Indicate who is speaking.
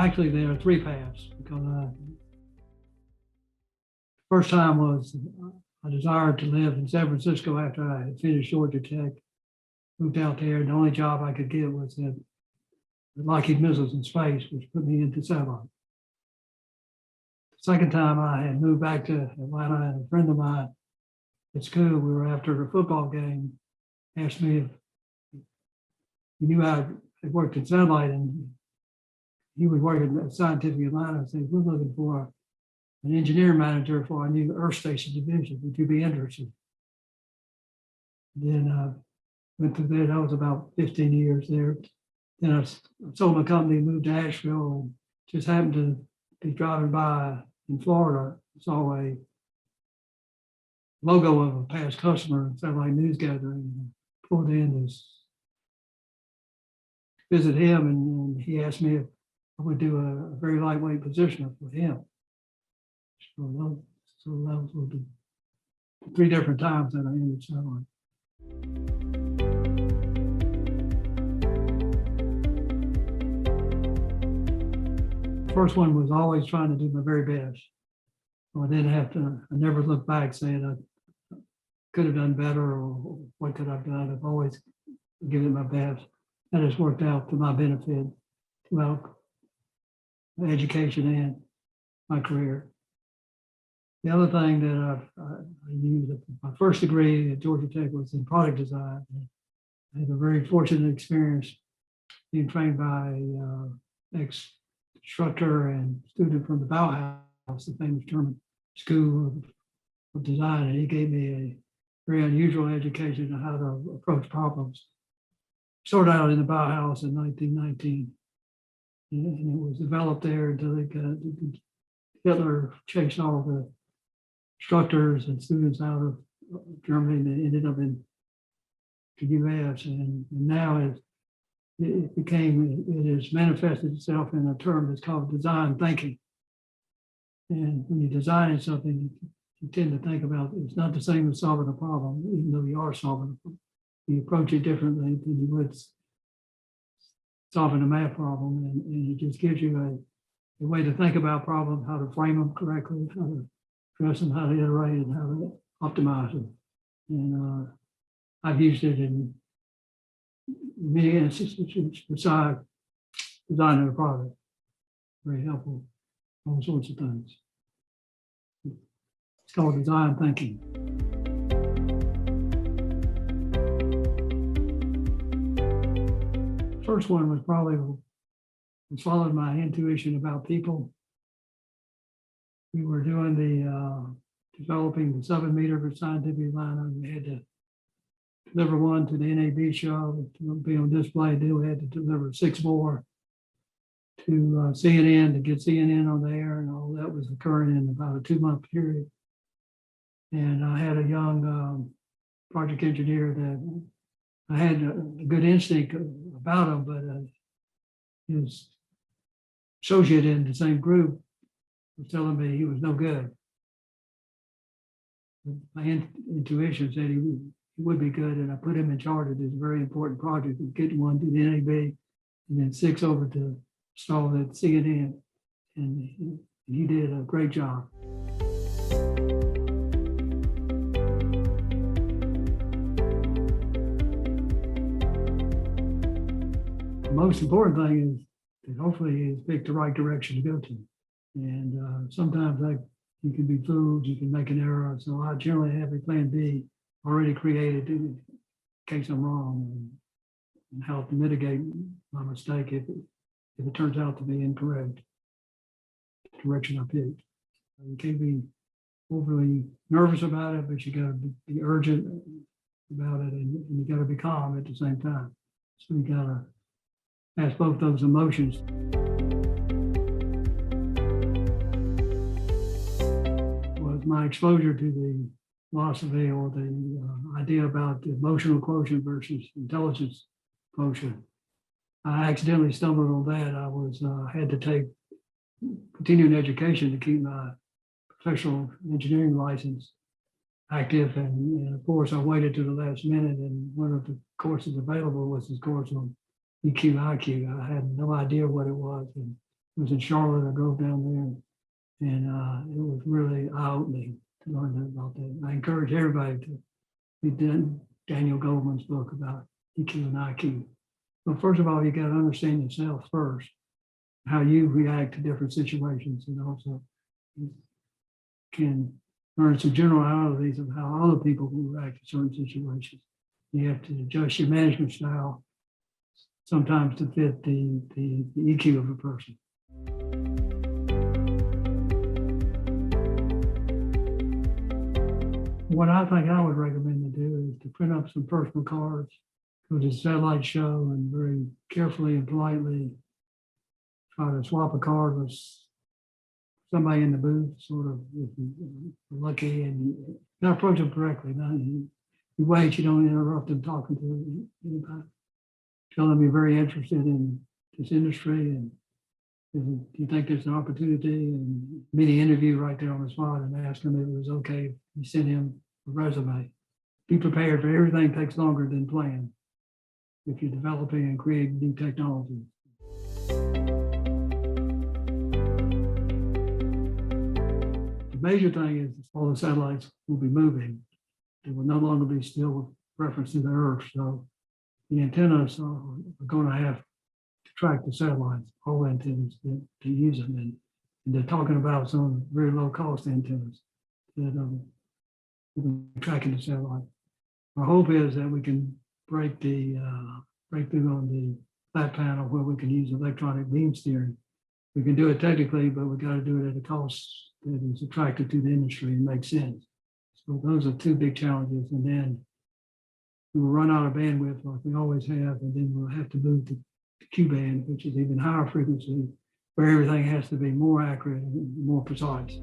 Speaker 1: Actually, there are three paths because first time was I desired to live in San Francisco after I had finished Georgia Tech. Moved out there. The only job I could get was at Lockheed Missiles in Space, which put me into satellite. The second time I had moved back to Atlanta, and a friend of mine at school, we were after a football game, asked me if he knew I had worked in satellite, and he was working at Scientific Atlanta and said, "We're looking for an engineering manager for our new Earth Station division. Would you be interested?" Then went through there. That was about 15 years there. Then I sold my company, moved to Asheville, and just happened to be driving by in Florida. Saw a logo of a past customer, satellite news gathering, pulled in to visit him, and he asked me if I would do a very lightweight positioner for him. So those were the three different times that I entered satellite. First one was always trying to do my very best. So I didn't have to, I never looked back saying I could have done better or what could I've done. I've always given it my best. That has worked out to my benefit throughout my education and my career. The other thing that I used, my first degree at Georgia Tech was in product design. I had a very fortunate experience being trained by an ex-instructor and student from the Bauhaus, the famous German school of design, and he gave me a very unusual education on how to approach problems. Started out in the Bauhaus in 1919, and it was developed there until Hitler chased all of the instructors and students out of Germany, and they ended up in the US. And now it has manifested itself in a term that's called design thinking. And when you're designing something, you tend to think about it's not the same as solving a problem, even though you are solving a problem. You approach it differently than you would solving a math problem, and it just gives you a way to think about problems, how to frame them correctly, how to address them, how to iterate, and how to optimize them. And I've used it in many instances besides designing a product. Very helpful, all sorts of things. It's called design thinking. First one was probably following my intuition about people. We were doing the developing the 7-meter for Scientific Atlanta. We had to deliver one to the NAB show to be on display. Then we had to deliver 6 more to CNN to get CNN on the air, and all that was occurring in about a 2-month period. And I had a young project engineer that I had a good instinct about him, but his associate in the same group was telling me he was no good. My intuition said he would be good, and I put him in charge of this very important project of getting one to the NAB and then 6 over to install at CNN, and he did a great job. The most important thing is that hopefully he's picked the right direction to go to. And sometimes you can be fooled, you can make an error. So I generally have a plan B already created in case I'm wrong, and how to mitigate my mistake if it turns out to be incorrect, the direction I picked. You can't be overly nervous about it, but you got to be urgent about it, and you got to be calm at the same time. So you got to pass both those emotions. Was my exposure to the philosophy or the idea about the emotional quotient versus intelligence quotient. I accidentally stumbled on that. I had to take continuing education to keep my professional engineering license active, and of course I waited to the last minute, and one of the courses available was this course on EQ IQ. I had no idea what it was, and was in Charlotte. I drove down there, and it was really eye-opening to learn about that. I encourage everybody to read Daniel Goldman's book about EQ and IQ. Well, first of all, you got to understand yourself first, how you react to different situations, and also you can learn some generalities of how other people will react to certain situations. You have to adjust your management style sometimes to fit the EQ of a person. What I think I would recommend to do is to print up some personal cards, go to the satellite show and very carefully and politely try to swap a card with somebody in the booth, sort of, if you're lucky, and you gotta approach them correctly. You wait, you don't interrupt them talking to anybody. Tell them you're very interested in this industry and you think there's an opportunity, and mini interview right there on the spot and ask him if it was okay if you send him a resume. Be prepared for everything takes longer than planned if you're developing and creating new technology. The major thing is all the satellites will be moving. They will no longer be still with reference to the Earth. So the antennas are going to have to track the satellites, all antennas to use them. And they're talking about some very low cost antennas that will be tracking the satellite. Our hope is that we can break through on the flat panel where we can use electronic beam steering. We can do it technically, but we got to do it at a cost that is attractive to the industry and makes sense. So those are two big challenges. And then we will run out of bandwidth like we always have, and then we'll have to move to Q-band, which is even higher frequency, where everything has to be more accurate and more precise.